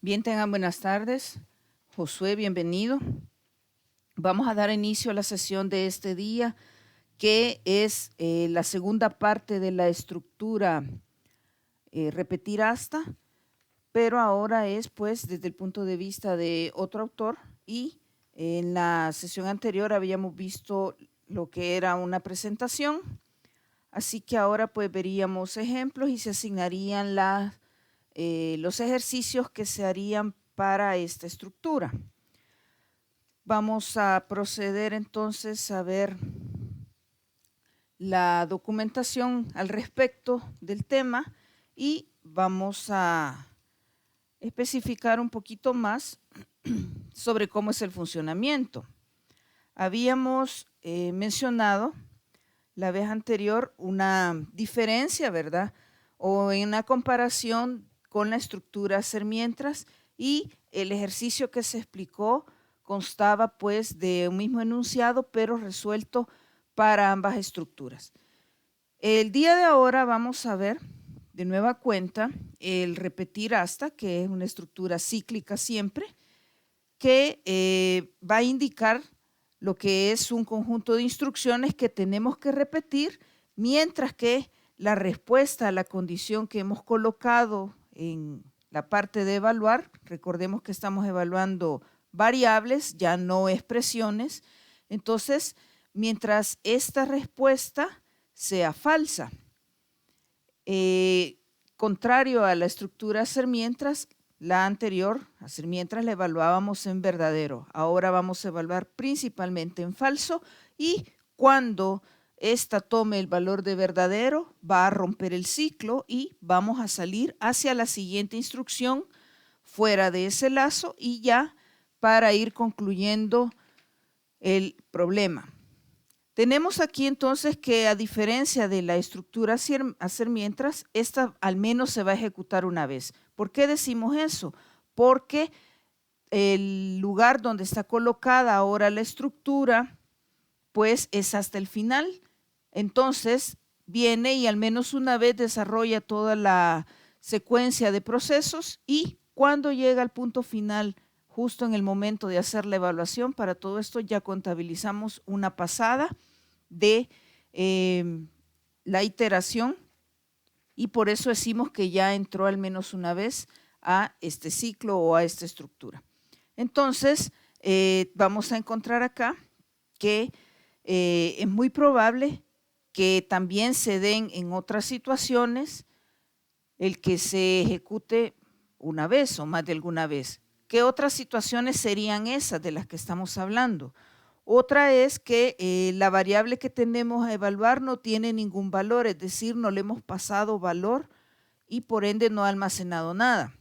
Bien, tengan buenas tardes. Josué, bienvenido. Vamos a dar inicio a la sesión de este día, que es la segunda parte de la estructura repetir hasta, pero ahora es pues desde el punto de vista de otro autor, y en la sesión anterior habíamos visto lo que era una presentación, así que ahora pues veríamos ejemplos y se asignarían los ejercicios que se harían para esta estructura. Vamos a proceder entonces a ver la documentación al respecto del tema y vamos a especificar un poquito más sobre cómo es el funcionamiento. Habíamos mencionado la vez anterior una diferencia, ¿verdad? O en una comparación con la estructura hacer mientras, y el ejercicio que se explicó constaba pues de un mismo enunciado, pero resuelto para ambas estructuras. El día de ahora vamos a ver de nueva cuenta el repetir hasta, que es una estructura cíclica siempre, que va a indicar lo que es un conjunto de instrucciones que tenemos que repetir, mientras que la respuesta a la condición que hemos colocado en la parte de evaluar, recordemos que estamos evaluando variables, ya no expresiones, entonces mientras esta respuesta sea falsa, contrario a la estructura hacer mientras, la anterior, hacer mientras, la evaluábamos en verdadero. Ahora vamos a evaluar principalmente en falso, y cuando esta tome el valor de verdadero, va a romper el ciclo y vamos a salir hacia la siguiente instrucción fuera de ese lazo, y ya para ir concluyendo el problema. Tenemos aquí entonces que, a diferencia de la estructura hacer mientras, esta al menos se va a ejecutar una vez. ¿Por qué decimos eso? Porque el lugar donde está colocada ahora la estructura, pues es hasta el final. Entonces viene y al menos una vez desarrolla toda la secuencia de procesos, y cuando llega al punto final, justo en el momento de hacer la evaluación, para todo esto ya contabilizamos una pasada de la iteración, y por eso decimos que ya entró al menos una vez a este ciclo o a esta estructura. Entonces, vamos a encontrar acá que es muy probable que también se den en otras situaciones el que se ejecute una vez o más de alguna vez. ¿Qué otras situaciones serían esas de las que estamos hablando? Otra es que la variable que tenemos a evaluar no tiene ningún valor, es decir, no le hemos pasado valor y por ende no ha almacenado nada.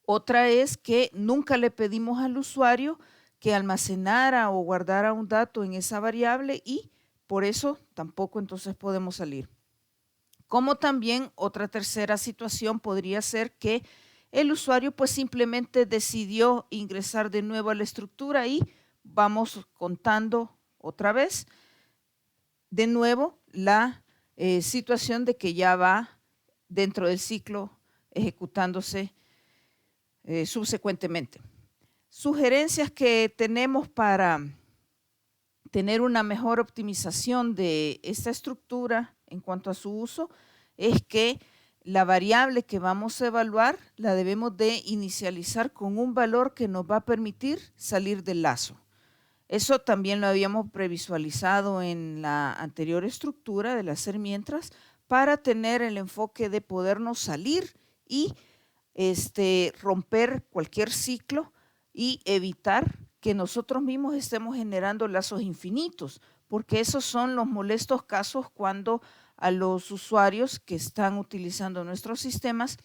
Otra es que nunca le pedimos al usuario que almacenara o guardara un dato en esa variable, y por eso tampoco entonces podemos salir. Como también otra tercera situación podría ser que el usuario pues simplemente decidió ingresar de nuevo a la estructura, y vamos contando otra vez de nuevo la situación de que ya va dentro del ciclo ejecutándose subsecuentemente. Sugerencias que tenemos para tener una mejor optimización de esta estructura en cuanto a su uso es que la variable que vamos a evaluar la debemos de inicializar con un valor que nos va a permitir salir del lazo. Eso también lo habíamos previsualizado en la anterior estructura del hacer mientras, para tener el enfoque de podernos salir y romper cualquier ciclo y evitar que nosotros mismos estemos generando lazos infinitos, porque esos son los molestos casos cuando a los usuarios que están utilizando nuestros sistemas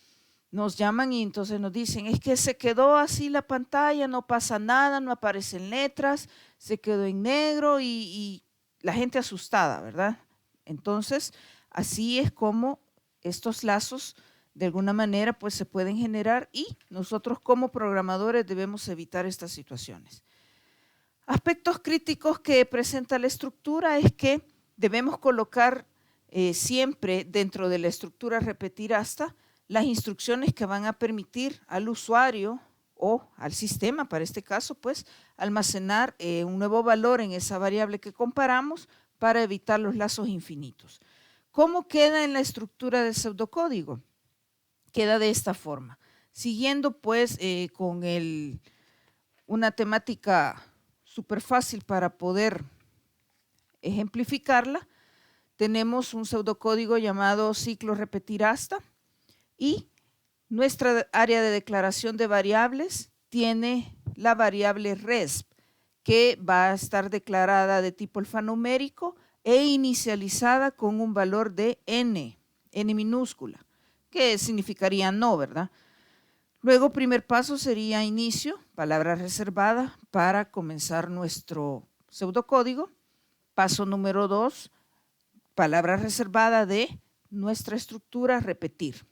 nos llaman y entonces nos dicen, es que se quedó así la pantalla, no pasa nada, no aparecen letras, se quedó en negro, y la gente asustada, ¿verdad? Entonces, así es como estos lazos de alguna manera pues se pueden generar, y nosotros como programadores debemos evitar estas situaciones. Aspectos críticos que presenta la estructura es que debemos colocar siempre dentro de la estructura repetir hasta las instrucciones que van a permitir al usuario o al sistema, para este caso, pues, almacenar un nuevo valor en esa variable que comparamos para evitar los lazos infinitos. ¿Cómo queda en la estructura del pseudocódigo? Queda de esta forma. Siguiendo pues con una temática súper fácil para poder ejemplificarla, tenemos un pseudocódigo llamado ciclo repetir hasta y nuestra área de declaración de variables tiene la variable resp, que va a estar declarada de tipo alfanumérico e inicializada con un valor de n minúscula, que significaría no, ¿verdad? Luego, primer paso sería inicio, palabra reservada para comenzar nuestro pseudocódigo. Paso número 2, palabra reservada de nuestra estructura repetir.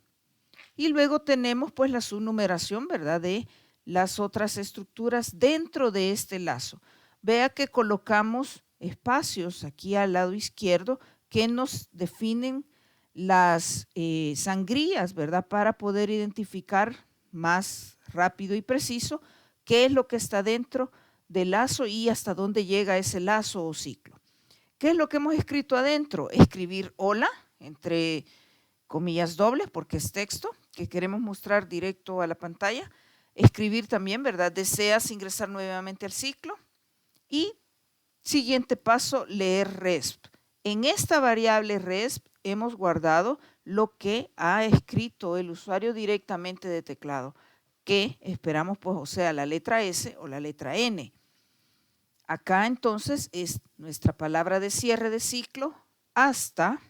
Y luego tenemos pues la subnumeración, ¿verdad?, de las otras estructuras dentro de este lazo. Vea que colocamos espacios aquí al lado izquierdo que nos definen las sangrías, ¿verdad?, para poder identificar más rápido y preciso qué es lo que está dentro del lazo y hasta dónde llega ese lazo o ciclo. ¿Qué es lo que hemos escrito adentro? Escribir hola, entre comillas dobles, porque es texto que queremos mostrar directo a la pantalla. Escribir también, ¿verdad? Deseas ingresar nuevamente al ciclo. Y siguiente paso, leer resp. En esta variable resp hemos guardado lo que ha escrito el usuario directamente de teclado, que esperamos pues o sea la letra S o la letra N. Acá entonces es nuestra palabra de cierre de ciclo hasta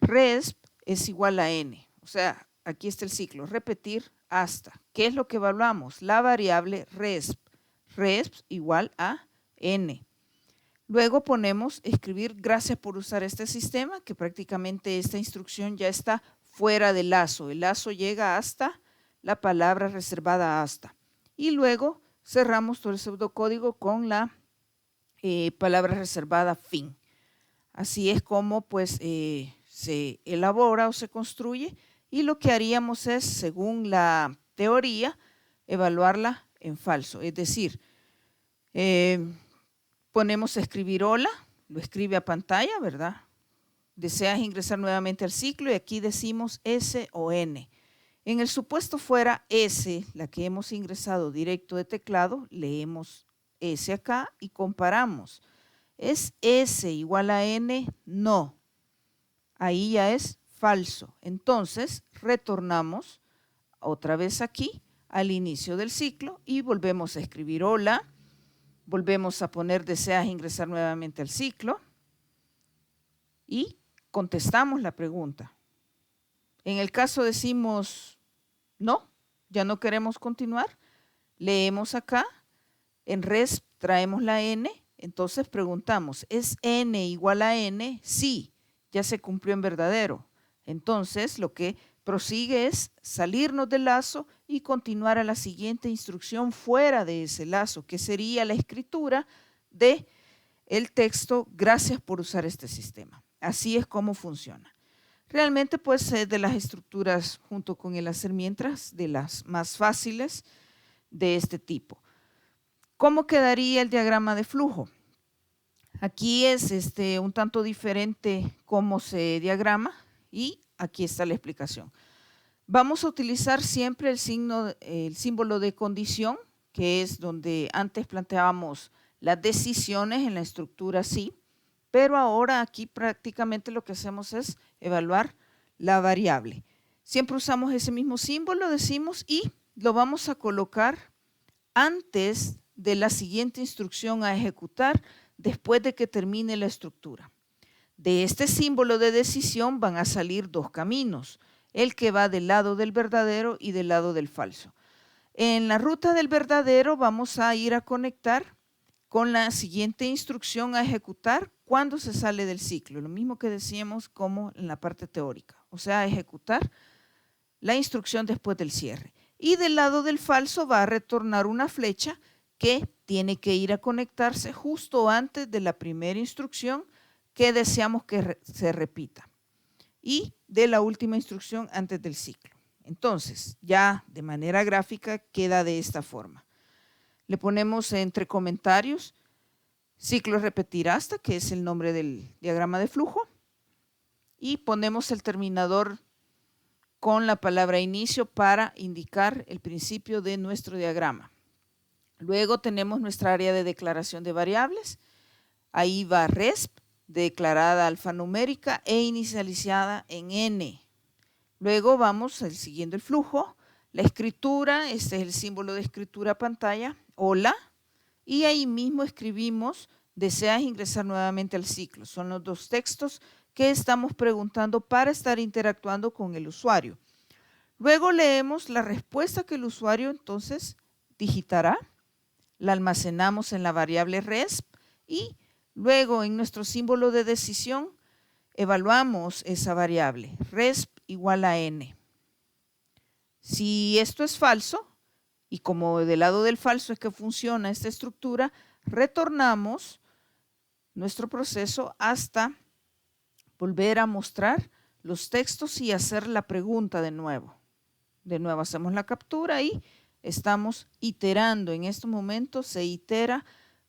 resp es igual a n. O sea, aquí está el ciclo, repetir hasta. ¿Qué es lo que evaluamos? La variable resp. Resp igual a n. Luego ponemos escribir gracias por usar este sistema, que prácticamente esta instrucción ya está fuera del lazo. El lazo llega hasta la palabra reservada hasta. Y luego cerramos todo el pseudocódigo con la palabra reservada fin. Así es como pues se elabora o se construye y lo que haríamos es, según la teoría, evaluarla en falso. Es decir, ponemos a escribir hola, lo escribe a pantalla, ¿verdad? Deseas ingresar nuevamente al ciclo y aquí decimos S o N. En el supuesto fuera S, la que hemos ingresado directo de teclado, leemos S acá y comparamos. ¿Es S igual a N? No. Ahí ya es falso. Entonces, retornamos otra vez aquí al inicio del ciclo y volvemos a escribir hola. Volvemos a poner deseas ingresar nuevamente al ciclo y contestamos la pregunta. En el caso decimos no, ya no queremos continuar, leemos acá, en resp traemos la n, entonces preguntamos, ¿es n igual a n? Sí, ya se cumplió en verdadero. Entonces lo que prosigue es salirnos del lazo y continuar a la siguiente instrucción fuera de ese lazo, que sería la escritura de el texto, gracias por usar este sistema. Así es como funciona. Realmente pues es de las estructuras junto con el hacer mientras de las más fáciles de este tipo. ¿Cómo quedaría el diagrama de flujo? Aquí es un tanto diferente cómo se diagrama y aquí está la explicación. Vamos a utilizar siempre el símbolo de condición, que es donde antes planteábamos las decisiones en la estructura sí, pero ahora aquí prácticamente lo que hacemos es evaluar la variable. Siempre usamos ese mismo símbolo, decimos, y lo vamos a colocar antes de la siguiente instrucción a ejecutar después de que termine la estructura. De este símbolo de decisión van a salir dos caminos, el que va del lado del verdadero y del lado del falso. En la ruta del verdadero vamos a ir a conectar con la siguiente instrucción a ejecutar cuando se sale del ciclo, lo mismo que decíamos como en la parte teórica, o sea, ejecutar la instrucción después del cierre. Y del lado del falso va a retornar una flecha que tiene que ir a conectarse justo antes de la primera instrucción que deseamos que se repita. Y de la última instrucción antes del ciclo. Entonces, ya de manera gráfica queda de esta forma. Le ponemos entre comentarios ciclo repetir hasta, que es el nombre del diagrama de flujo, y ponemos el terminador con la palabra inicio para indicar el principio de nuestro diagrama. Luego tenemos nuestra área de declaración de variables. Ahí va resp, declarada alfanumérica e inicializada en n. Luego vamos siguiendo el flujo, la escritura, este es el símbolo de escritura pantalla, hola, y ahí mismo escribimos, deseas ingresar nuevamente al ciclo. Son los dos textos que estamos preguntando para estar interactuando con el usuario. Luego leemos la respuesta que el usuario entonces digitará, la almacenamos en la variable resp y luego en nuestro símbolo de decisión evaluamos esa variable, resp igual a n. Si esto es falso, y como del lado del falso es que funciona esta estructura, retornamos nuestro proceso hasta volver a mostrar los textos y hacer la pregunta de nuevo. De nuevo hacemos la captura y estamos iterando. En estos momentos se itera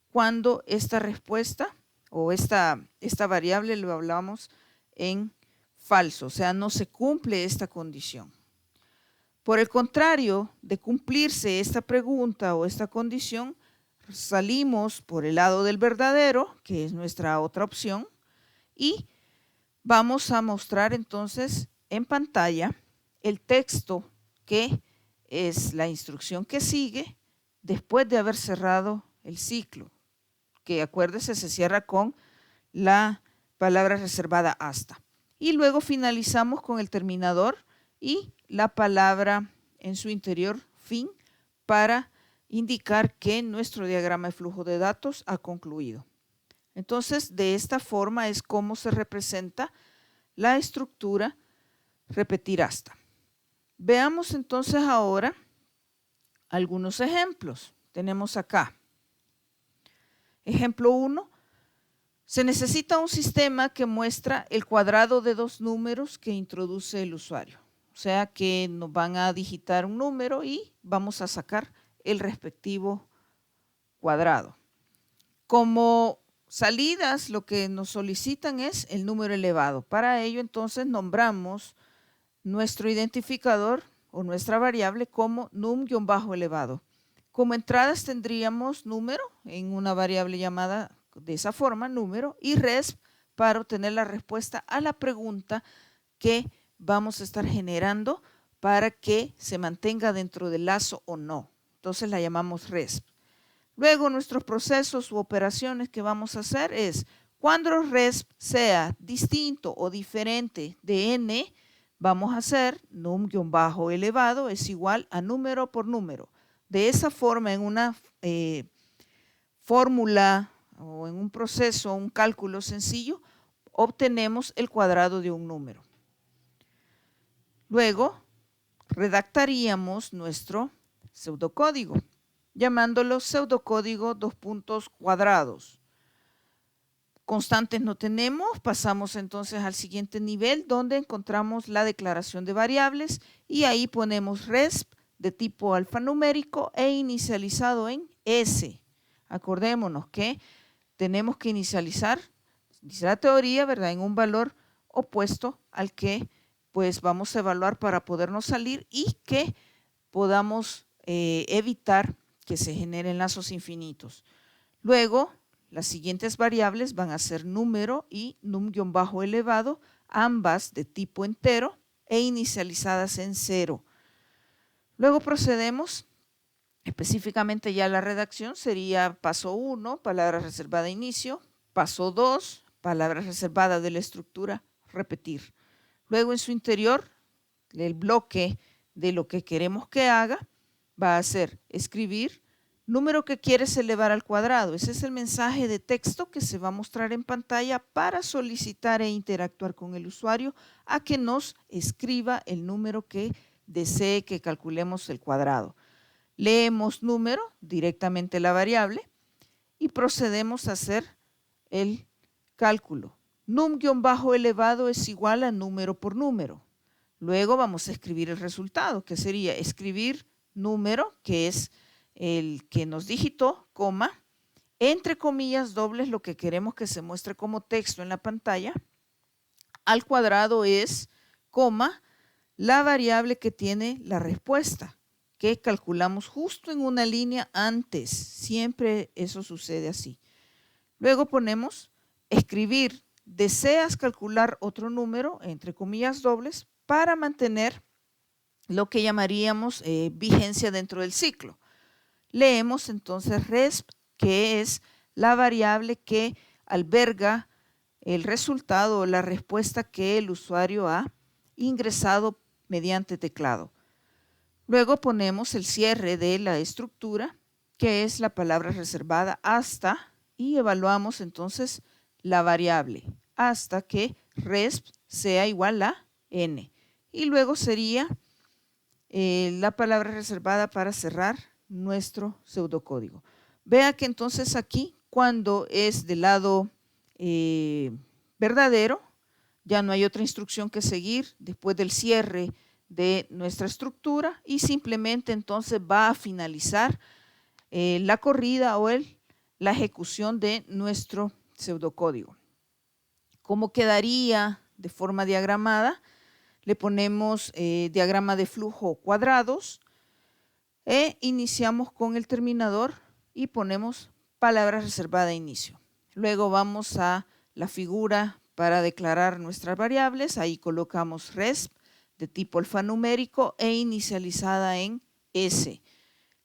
cuando esta respuesta o esta variable lo hablamos en falso, o sea, no se cumple esta condición. Por el contrario, de cumplirse esta pregunta o esta condición, salimos por el lado del verdadero, que es nuestra otra opción, y vamos a mostrar entonces en pantalla el texto que es la instrucción que sigue después de haber cerrado el ciclo, que acuérdese se cierra con la palabra reservada hasta. Y luego finalizamos con el terminador y la palabra en su interior fin para indicar que nuestro diagrama de flujo de datos ha concluido. Entonces, de esta forma es como se representa la estructura repetir hasta. Veamos entonces ahora algunos ejemplos. Tenemos acá. Ejemplo 1. Se necesita un sistema que muestra el cuadrado de dos números que introduce el usuario. O sea que nos van a digitar un número y vamos a sacar el respectivo cuadrado. Como salidas, lo que nos solicitan es el número elevado. Para ello, entonces, nombramos nuestro identificador o nuestra variable como num-elevado. Como entradas tendríamos número en una variable llamada de esa forma, número, y resp para obtener la respuesta a la pregunta que vamos a estar generando para que se mantenga dentro del lazo o no. Entonces la llamamos resp. Luego nuestros procesos u operaciones que vamos a hacer es, cuando resp sea distinto o diferente de n, vamos a hacer num-elevado es igual a número por número. De esa forma, en una fórmula o en un proceso, un cálculo sencillo, obtenemos el cuadrado de un número. Luego, redactaríamos nuestro pseudocódigo, llamándolo pseudocódigo cuadrados. Constantes no tenemos, pasamos entonces al siguiente nivel donde encontramos la declaración de variables y ahí ponemos resp de tipo alfanumérico e inicializado en S. Acordémonos que tenemos que inicializar, dice la teoría, ¿verdad?, en un valor opuesto al que pues vamos a evaluar para podernos salir y que podamos evitar que se generen lazos infinitos. Luego, las siguientes variables van a ser número y num-elevado, ambas de tipo entero e inicializadas en 0. Luego procedemos, específicamente ya la redacción sería paso 1, palabra reservada inicio, paso 2, palabra reservada de la estructura repetir. Luego en su interior, el bloque de lo que queremos que haga va a ser escribir número que quieres elevar al cuadrado. Ese es el mensaje de texto que se va a mostrar en pantalla para solicitar e interactuar con el usuario a que nos escriba el número que desee que calculemos el cuadrado. Leemos número, directamente la variable, y procedemos a hacer el cálculo. num-elevado es igual a número por número. Luego vamos a escribir el resultado, que sería escribir número, que es el que nos digitó, coma, entre comillas dobles, lo que queremos que se muestre como texto en la pantalla, al cuadrado es, coma, la variable que tiene la respuesta, que calculamos justo en una línea antes. Siempre eso sucede así. Luego ponemos escribir, deseas calcular otro número, entre comillas dobles, para mantener lo que llamaríamos vigencia dentro del ciclo. Leemos entonces resp, que es la variable que alberga el resultado o la respuesta que el usuario ha ingresado mediante teclado. Luego ponemos el cierre de la estructura, que es la palabra reservada hasta, y evaluamos entonces la variable hasta que resp sea igual a n. Y luego sería la palabra reservada para cerrar nuestro pseudocódigo. Vea que entonces aquí, cuando es del lado verdadero, ya no hay otra instrucción que seguir después del cierre de nuestra estructura y simplemente entonces va a finalizar la corrida o la ejecución de nuestro pseudocódigo. ¿Cómo quedaría de forma diagramada? Le ponemos diagrama de flujo cuadrados e iniciamos con el terminador y ponemos palabra reservada a inicio. Luego vamos a la figura para declarar nuestras variables. Ahí colocamos resp de tipo alfanumérico e inicializada en S.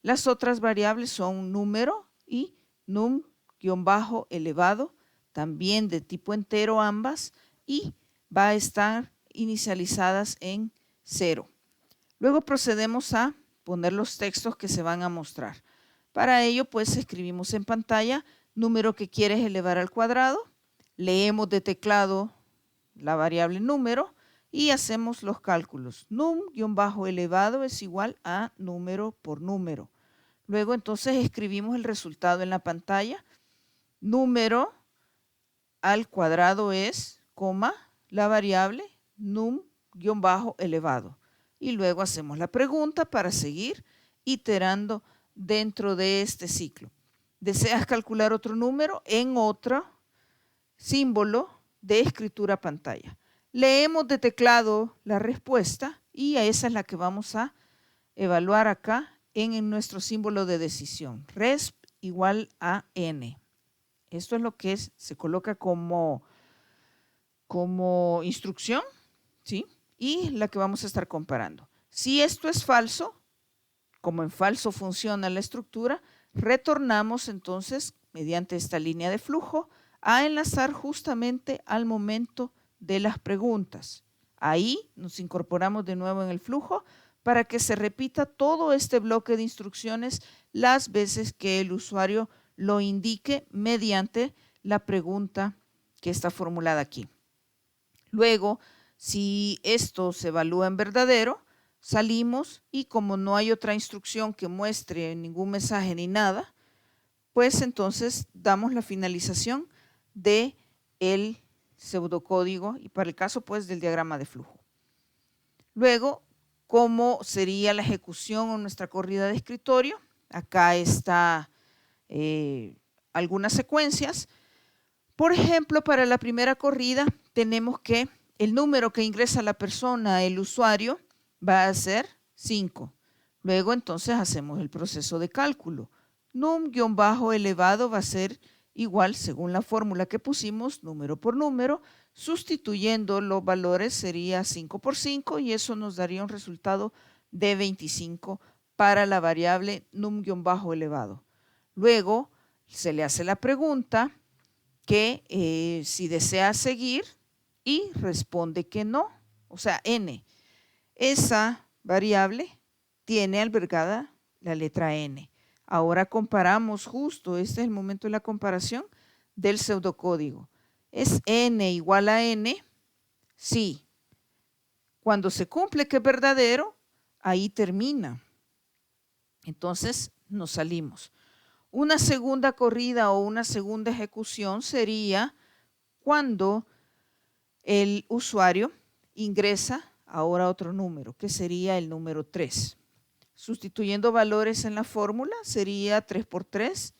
Las otras variables son número y num-elevado, también de tipo entero ambas, y va a estar inicializadas en 0. Luego procedemos a poner los textos que se van a mostrar. Para ello, pues escribimos en pantalla número que quieres elevar al cuadrado, leemos de teclado la variable número y hacemos los cálculos. Num-elevado es igual a número por número. Luego entonces escribimos el resultado en la pantalla. Número al cuadrado es, coma, la variable num-elevado. Y luego hacemos la pregunta para seguir iterando dentro de este ciclo. ¿Deseas calcular otro número? En otro símbolo de escritura pantalla. Leemos de teclado la respuesta y a esa es la que vamos a evaluar acá en nuestro símbolo de decisión. Resp igual a n. Esto es lo que se coloca como instrucción, ¿sí? Y la que vamos a estar comparando. Si esto es falso, como en falso funciona la estructura, retornamos entonces, mediante esta línea de flujo, a enlazar justamente al momento de las preguntas. Ahí nos incorporamos de nuevo en el flujo para que se repita todo este bloque de instrucciones las veces que el usuario lo indique mediante la pregunta que está formulada aquí. Luego, si esto se evalúa en verdadero, salimos y como no hay otra instrucción que muestre ningún mensaje ni nada, pues entonces damos la finalización de el pseudocódigo y para el caso pues del diagrama de flujo. Luego, ¿cómo sería la ejecución en nuestra corrida de escritorio? Acá está algunas secuencias. Por ejemplo, para la primera corrida tenemos que el número que ingresa la persona, el usuario, va a ser 5. Luego entonces hacemos el proceso de cálculo. Num-elevado va a ser igual, según la fórmula que pusimos, número por número, sustituyendo los valores sería 5 por 5 y eso nos daría un resultado de 25 para la variable num-elevado. Luego se le hace la pregunta que si desea seguir y responde que no, o sea, n. Esa variable tiene albergada la letra n. Ahora comparamos justo, este es el momento de la comparación del pseudocódigo. ¿Es n igual a n? Sí. Cuando se cumple que es verdadero, ahí termina. Entonces nos salimos. Una segunda corrida o una segunda ejecución sería cuando el usuario ingresa ahora otro número, que sería el número 3. Sustituyendo valores en la fórmula, sería 3 por 3,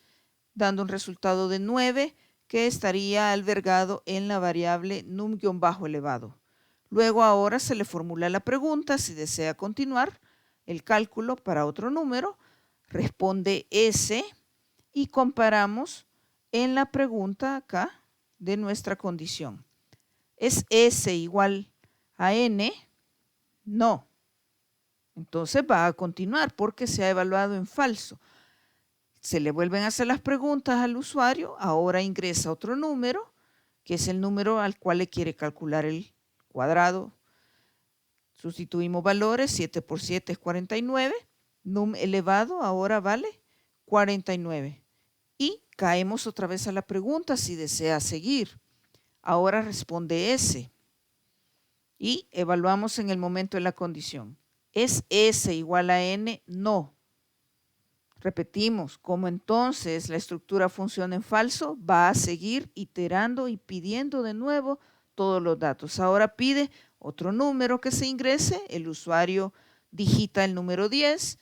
dando un resultado de 9, que estaría albergado en la variable num-elevado. Luego ahora se le formula la pregunta si desea continuar el cálculo para otro número, responde S y comparamos en la pregunta acá de nuestra condición. ¿Es S igual a N? No. Entonces va a continuar porque se ha evaluado en falso. Se le vuelven a hacer las preguntas al usuario, ahora ingresa otro número, que es el número al cual le quiere calcular el cuadrado. Sustituimos valores, 7 por 7 es 49, num elevado ahora vale 49. Y caemos otra vez a la pregunta si desea seguir. Ahora responde S. Y evaluamos en el momento de la condición. ¿Es S igual a N? No. Repetimos, como entonces la estructura funciona en falso, va a seguir iterando y pidiendo de nuevo todos los datos. Ahora pide otro número que se ingrese, el usuario digita el número 10,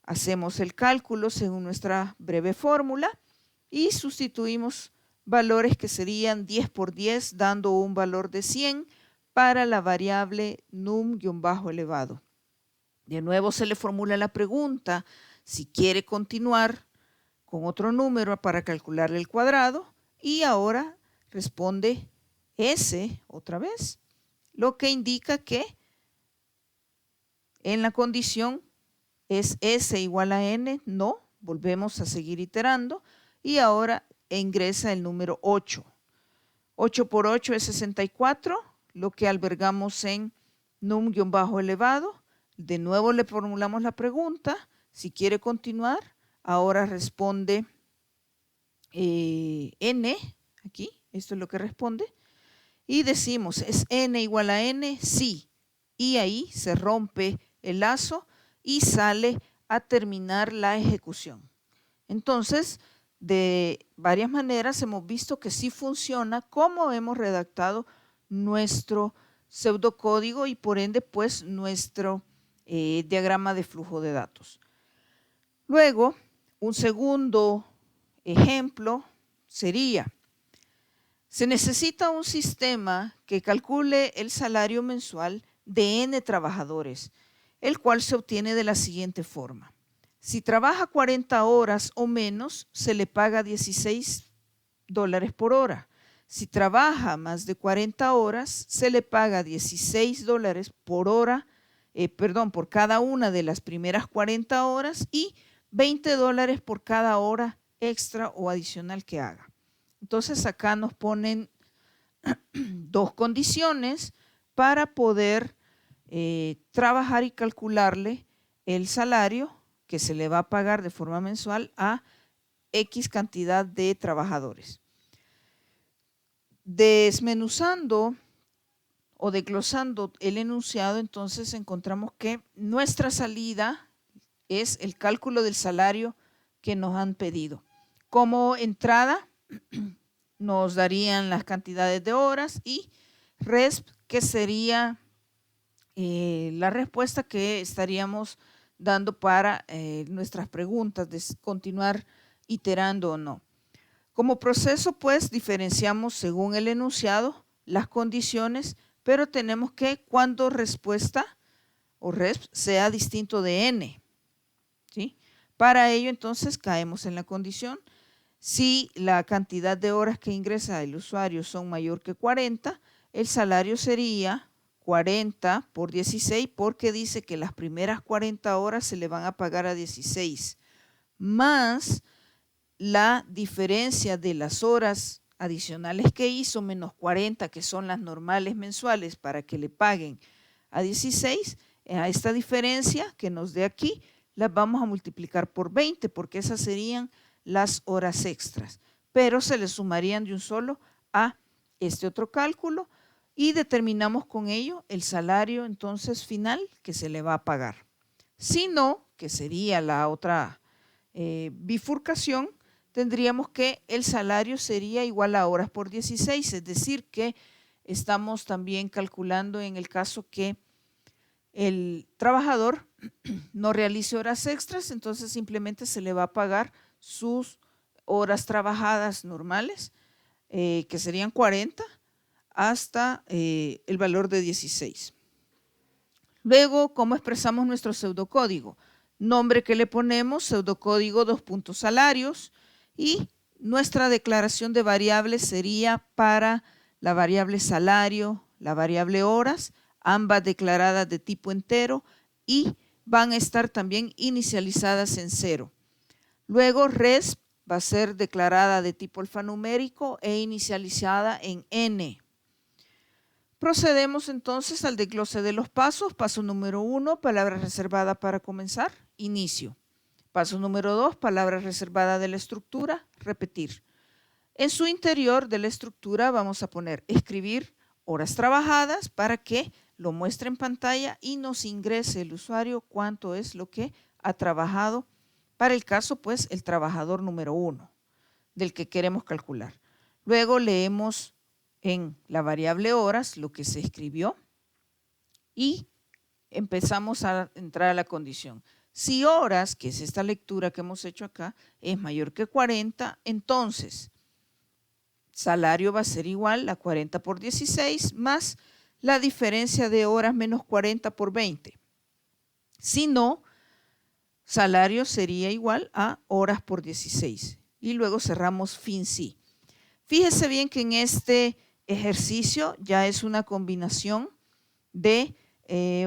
hacemos el cálculo según nuestra breve fórmula y sustituimos valores que serían 10 por 10, dando un valor de 100 para la variable num-elevado. De nuevo se le formula la pregunta si quiere continuar con otro número para calcular el cuadrado y ahora responde S otra vez, lo que indica que en la condición es S igual a N, no, volvemos a seguir iterando y ahora ingresa el número 8. 8 por 8 es 64, lo que albergamos en num-elevado. De nuevo le formulamos la pregunta, si quiere continuar, ahora responde N, aquí, esto es lo que responde, y decimos, ¿es N igual a N? Sí, y ahí se rompe el lazo y sale a terminar la ejecución. Entonces, de varias maneras hemos visto que sí funciona como hemos redactado nuestro pseudocódigo y por ende pues nuestro diagrama de flujo de datos. Luego, un segundo ejemplo sería, se necesita un sistema que calcule el salario mensual de N trabajadores, el cual se obtiene de la siguiente forma. Si trabaja 40 horas o menos, se le paga $16 por hora. Si trabaja más de 40 horas, se le paga $16 por hora, por cada una de las primeras 40 horas y $20 por cada hora extra o adicional que haga. Entonces acá nos ponen dos condiciones para poder trabajar y calcularle el salario que se le va a pagar de forma mensual a X cantidad de trabajadores. Desmenuzando o desglosando el enunciado, entonces encontramos que nuestra salida es el cálculo del salario que nos han pedido. Como entrada nos darían las cantidades de horas y resp, que sería la respuesta que estaríamos dando para nuestras preguntas de continuar iterando o no. Como proceso, pues, diferenciamos según el enunciado las condiciones, pero tenemos que cuando respuesta o resp sea distinto de n, ¿sí? Para ello, entonces, caemos en la condición. Si la cantidad de horas que ingresa el usuario son mayor que 40, el salario sería 40 por 16 porque dice que las primeras 40 horas se le van a pagar a 16, más la diferencia de las horas adicionales que hizo menos 40 que son las normales mensuales para que le paguen a 16, a esta diferencia que nos dé aquí las vamos a multiplicar por 20 porque esas serían las horas extras, pero se le sumarían de un solo a este otro cálculo y determinamos con ello el salario entonces final que se le va a pagar. Si no, que sería la otra bifurcación, tendríamos que el salario sería igual a horas por 16, es decir que estamos también calculando en el caso que el trabajador no realice horas extras, entonces simplemente se le va a pagar sus horas trabajadas normales, que serían 40, hasta el valor de 16. Luego, ¿cómo expresamos nuestro pseudocódigo? Nombre que le ponemos, pseudocódigo 2 puntos salarios, y nuestra declaración de variables sería para la variable salario, la variable horas, ambas declaradas de tipo entero y van a estar también inicializadas en 0. Luego resp va a ser declarada de tipo alfanumérico e inicializada en n. Procedemos entonces al desglose de los pasos. Paso número 1, palabra reservada para comenzar, inicio. Paso número 2, palabra reservada de la estructura, repetir. En su interior de la estructura vamos a poner escribir horas trabajadas para que lo muestre en pantalla y nos ingrese el usuario cuánto es lo que ha trabajado. Para el caso, pues, el trabajador número 1 del que queremos calcular. Luego leemos en la variable horas lo que se escribió y empezamos a entrar a la condición. Si horas, que es esta lectura que hemos hecho acá, es mayor que 40, entonces salario va a ser igual a 40 por 16 más la diferencia de horas menos 40 por 20. Si no, salario sería igual a horas por 16. Y luego cerramos fin sí. Fíjese bien que en este ejercicio ya es una combinación de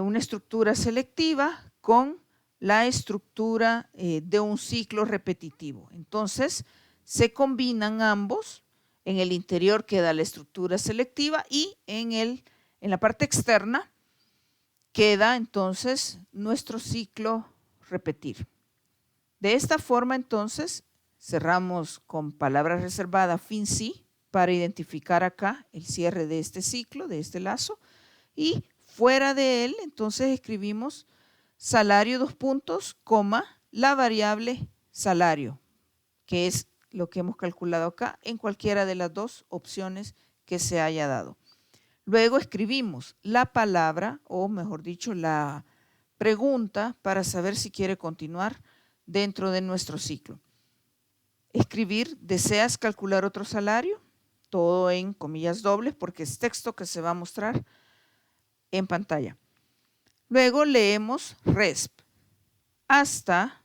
una estructura selectiva con la estructura de un ciclo repetitivo. Entonces, se combinan ambos. En el interior queda la estructura selectiva y en la parte externa queda entonces nuestro ciclo repetir. De esta forma, entonces, cerramos con palabra reservada fin sí para identificar acá el cierre de este ciclo, de este lazo, y fuera de él, entonces escribimos salario 2 puntos, coma, la variable salario, que es lo que hemos calculado acá en cualquiera de las dos opciones que se haya dado. Luego escribimos la palabra, o mejor dicho, la pregunta para saber si quiere continuar dentro de nuestro ciclo. Escribir, ¿deseas calcular otro salario? Todo en comillas dobles porque es texto que se va a mostrar en pantalla. Luego leemos resp hasta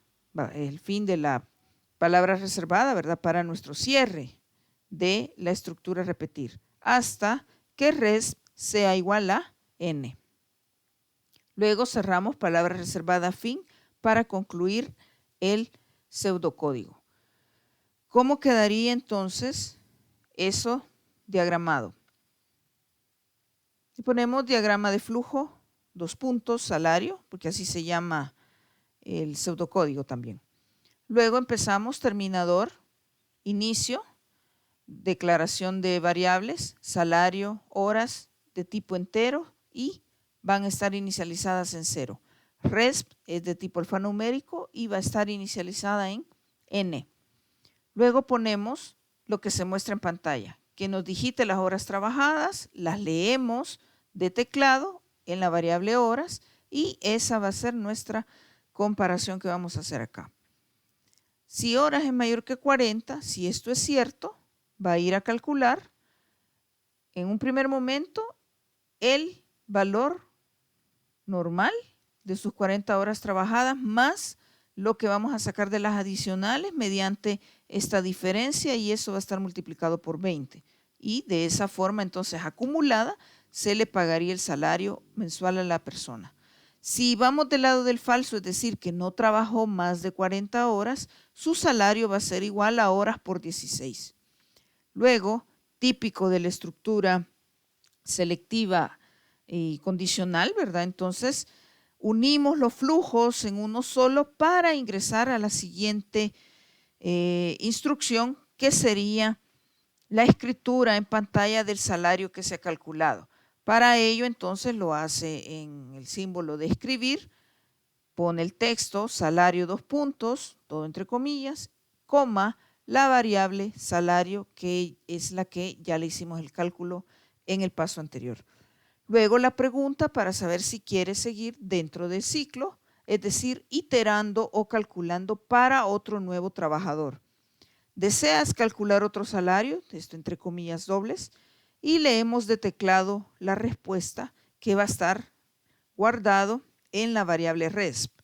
el fin de la palabra reservada, ¿verdad? Para nuestro cierre de la estructura repetir, hasta que resp sea igual a n. Luego cerramos palabra reservada fin para concluir el pseudocódigo. ¿Cómo quedaría entonces eso diagramado? Y ponemos diagrama de flujo, 2 puntos, salario, porque así se llama el pseudocódigo también. Luego empezamos terminador, inicio, declaración de variables, salario, horas de tipo entero y van a estar inicializadas en 0. Resp es de tipo alfanumérico y va a estar inicializada en n. Luego ponemos lo que se muestra en pantalla, que nos digite las horas trabajadas, las leemos de teclado en la variable horas y esa va a ser nuestra comparación que vamos a hacer acá. Si horas es mayor que 40, si esto es cierto, va a ir a calcular en un primer momento el valor normal de sus 40 horas trabajadas más lo que vamos a sacar de las adicionales mediante esta diferencia y eso va a estar multiplicado por 20. Y de esa forma entonces acumulada se le pagaría el salario mensual a la persona. Si vamos del lado del falso, es decir, que no trabajó más de 40 horas, su salario va a ser igual a horas por 16. Luego, típico de la estructura selectiva y condicional, ¿verdad? Entonces, unimos los flujos en uno solo para ingresar a la siguiente instrucción, que sería la escritura en pantalla del salario que se ha calculado. Para ello, entonces, lo hace en el símbolo de escribir, pone el texto, salario 2 puntos, todo entre comillas, coma, la variable salario, que es la que ya le hicimos el cálculo en el paso anterior. Luego la pregunta para saber si quiere seguir dentro del ciclo, es decir, iterando o calculando para otro nuevo trabajador. ¿Deseas calcular otro salario? Esto entre comillas dobles. Y le hemos de teclado la respuesta que va a estar guardado en la variable resp.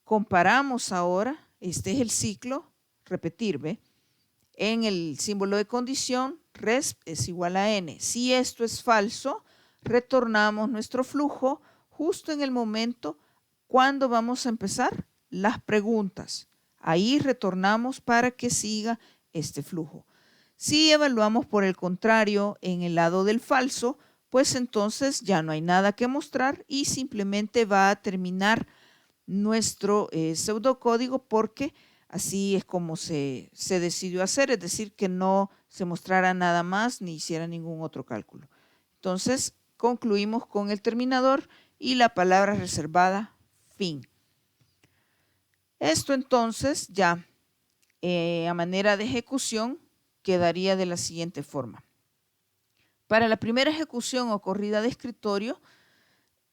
Comparamos ahora, este es el ciclo, repetir, ¿ve? En el símbolo de condición, resp es igual a n. Si esto es falso, retornamos nuestro flujo justo en el momento cuando vamos a empezar las preguntas. Ahí retornamos para que siga este flujo. Si evaluamos por el contrario en el lado del falso, pues entonces ya no hay nada que mostrar y simplemente va a terminar nuestro pseudocódigo porque así es como se decidió hacer, es decir, que no se mostrara nada más ni hiciera ningún otro cálculo. Entonces, concluimos con el terminador y la palabra reservada, fin. Esto entonces ya a manera de ejecución quedaría de la siguiente forma. Para la primera ejecución o corrida de escritorio,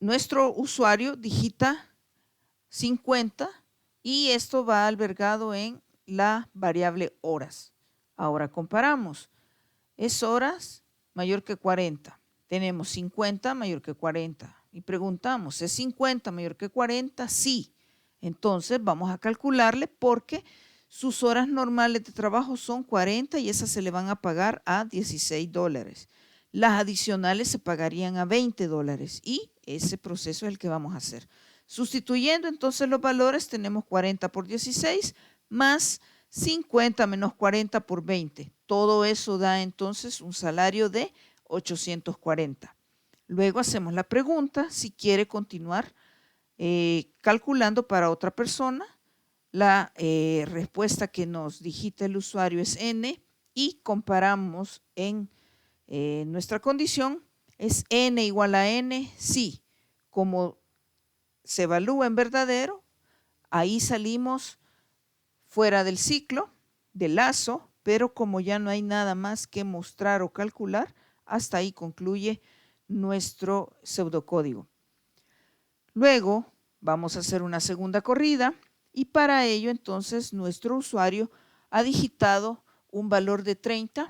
nuestro usuario digita 50 y esto va albergado en la variable horas. Ahora comparamos. Es horas mayor que 40. Tenemos 50 mayor que 40. Y preguntamos, ¿es 50 mayor que 40? Sí. Entonces vamos a calcularle porque sus horas normales de trabajo son 40 y esas se le van a pagar a $16. Las adicionales se pagarían a $20 y ese proceso es el que vamos a hacer. Sustituyendo entonces los valores tenemos 40 por 16 más 50 menos 40 por 20. Todo eso da entonces un salario de 840. Luego hacemos la pregunta si quiere continuar calculando para otra persona. La respuesta que nos digita el usuario es N y comparamos en nuestra condición. ¿Es N igual a N? Sí. Como se evalúa en verdadero, ahí salimos fuera del ciclo, del lazo, pero como ya no hay nada más que mostrar o calcular, hasta ahí concluye nuestro pseudocódigo. Luego vamos a hacer una segunda corrida y para ello entonces nuestro usuario ha digitado un valor de 30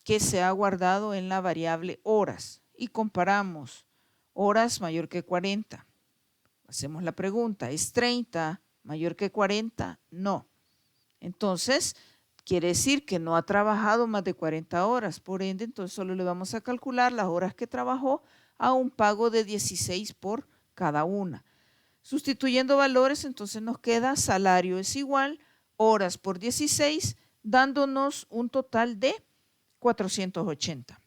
que se ha guardado en la variable horas y comparamos horas mayor que 40. Hacemos la pregunta, ¿es 30 mayor que 40? No. Entonces, quiere decir que no ha trabajado más de 40 horas. Por ende, entonces solo le vamos a calcular las horas que trabajó a un pago de 16 por cada una. Sustituyendo valores, entonces nos queda salario es igual, horas por 16, dándonos un total de 480.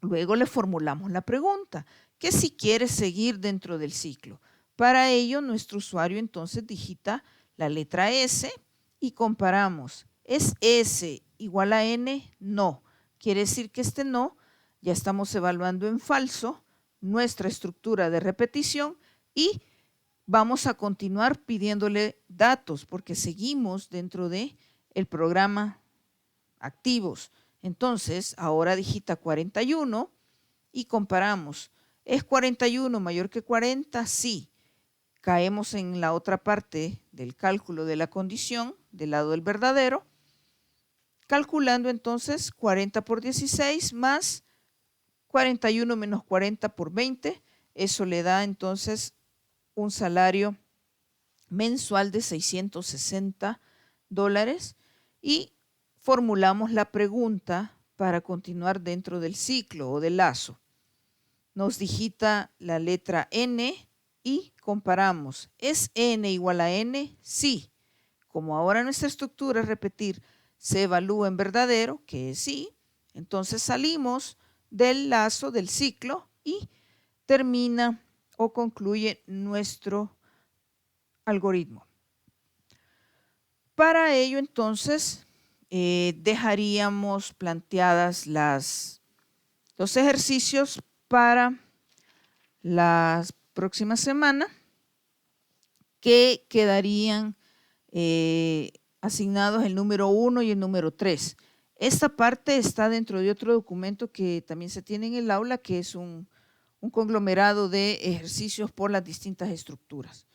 Luego le formulamos la pregunta, que si quiere seguir dentro del ciclo. Para ello, nuestro usuario entonces digita la letra S y comparamos. ¿Es S igual a N? No. Quiere decir que este no, ya estamos evaluando en falso nuestra estructura de repetición y vamos a continuar pidiéndole datos porque seguimos dentro del programa activos. Entonces, ahora digita 41 y comparamos. ¿Es 41 mayor que 40? Sí. Caemos en la otra parte del cálculo de la condición, del lado del verdadero, calculando entonces 40 por 16 más 41 menos 40 por 20. Eso le da entonces un salario mensual de $660 y formulamos la pregunta para continuar dentro del ciclo o del lazo. Nos digita la letra N y comparamos. ¿Es N igual a N? Sí. Como ahora nuestra estructura es repetir, se evalúa en verdadero, que es sí, entonces salimos del lazo del ciclo y termina o concluye nuestro algoritmo. Para ello entonces dejaríamos planteadas los ejercicios para la próxima semana que quedarían asignados el número 1 y el número 3. Esta parte está dentro de otro documento que también se tiene en el aula, que es un conglomerado de ejercicios por las distintas estructuras.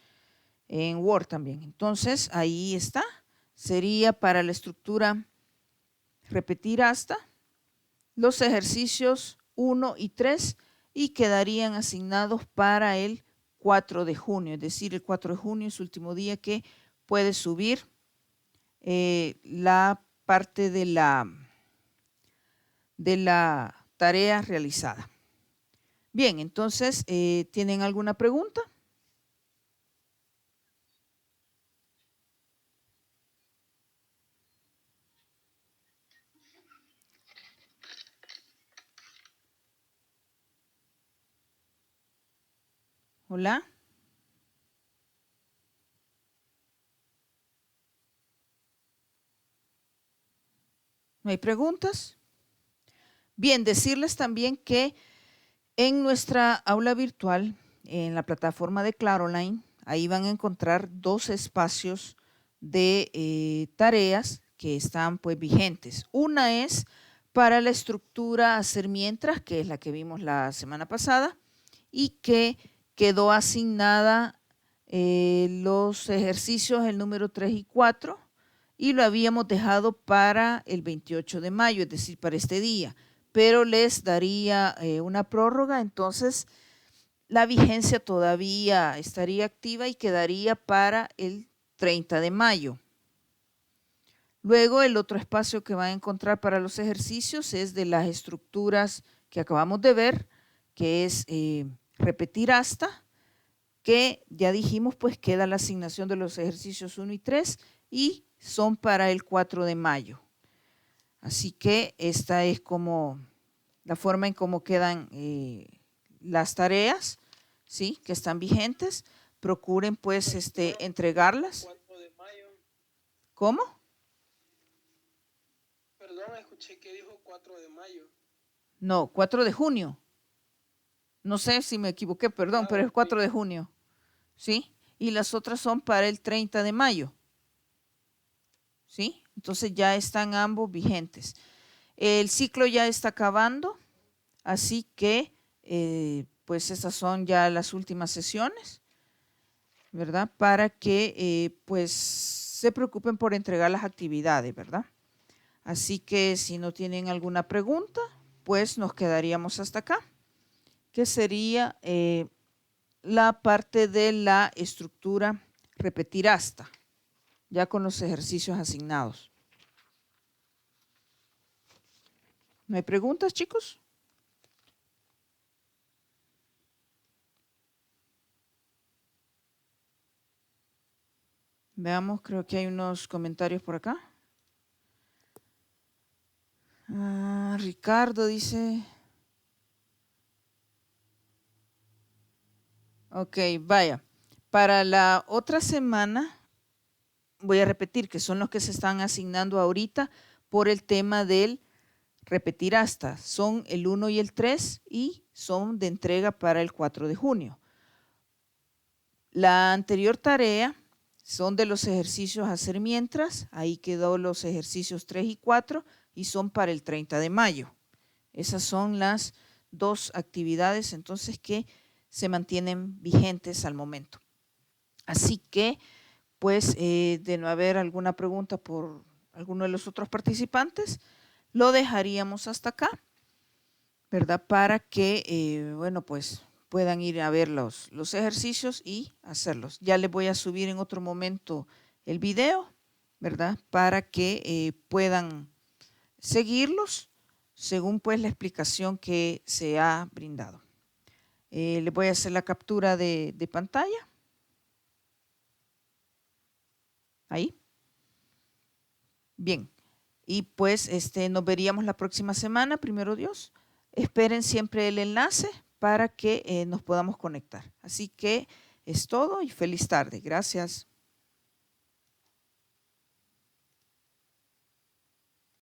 En Word también. Entonces, ahí está. Sería para la estructura repetir hasta los ejercicios 1 y 3 y quedarían asignados para el 4 de junio. Es decir, el 4 de junio es el último día que puede subir la parte de la tarea realizada. Bien, entonces, ¿tienen alguna pregunta? Hola. ¿No hay preguntas? Bien, decirles también que en nuestra aula virtual, en la plataforma de Claroline, ahí van a encontrar 2 espacios de tareas que están pues vigentes. Una es para la estructura hacer mientras, que es la que vimos la semana pasada, y que quedó asignada los ejercicios, el número 3 y 4, y lo habíamos dejado para el 28 de mayo, es decir, para este día, pero les daría una prórroga, entonces la vigencia todavía estaría activa y quedaría para el 30 de mayo. Luego el otro espacio que van a encontrar para los ejercicios es de las estructuras que acabamos de ver, que es repetir hasta, que ya dijimos pues queda la asignación de los ejercicios 1 y 3 y son para el 4 de mayo. Así que esta es como la forma en cómo quedan las tareas, ¿sí? Que están vigentes. Procuren pues entregarlas. 4 de mayo. ¿Cómo? Perdón, escuché que dijo 4 de mayo. No, 4 de junio. No sé si me equivoqué, perdón, pero es 4 de junio. ¿Sí? Y las otras son para el 30 de mayo. ¿Sí? Entonces ya están ambos vigentes. El ciclo ya está acabando, así que pues estas son ya las últimas sesiones, ¿verdad? Para que pues se preocupen por entregar las actividades, ¿verdad? Así que si no tienen alguna pregunta, pues nos quedaríamos hasta acá, que sería la parte de la estructura repetir hasta, ya con los ejercicios asignados. ¿No hay preguntas, chicos? Veamos, creo que hay unos comentarios por acá. Ricardo dice. Ok, vaya. Para la otra semana, voy a repetir que son los que se están asignando ahorita por el tema del repetir hasta. Son el 1 y el 3 y son de entrega para el 4 de junio. La anterior tarea son de los ejercicios a hacer mientras, ahí quedó los ejercicios 3 y 4 y son para el 30 de mayo. Esas son las 2 actividades entonces que se mantienen vigentes al momento. Así que, pues, de no haber alguna pregunta por alguno de los otros participantes, lo dejaríamos hasta acá, ¿verdad? Para que, bueno, pues puedan ir a ver los ejercicios y hacerlos. Ya les voy a subir en otro momento el video, ¿verdad? Para que puedan seguirlos según pues la explicación que se ha brindado. Les voy a hacer la captura de pantalla. Ahí. Bien. Y pues nos veríamos la próxima semana, primero Dios. Esperen siempre el enlace para que nos podamos conectar. Así que es todo y feliz tarde. Gracias.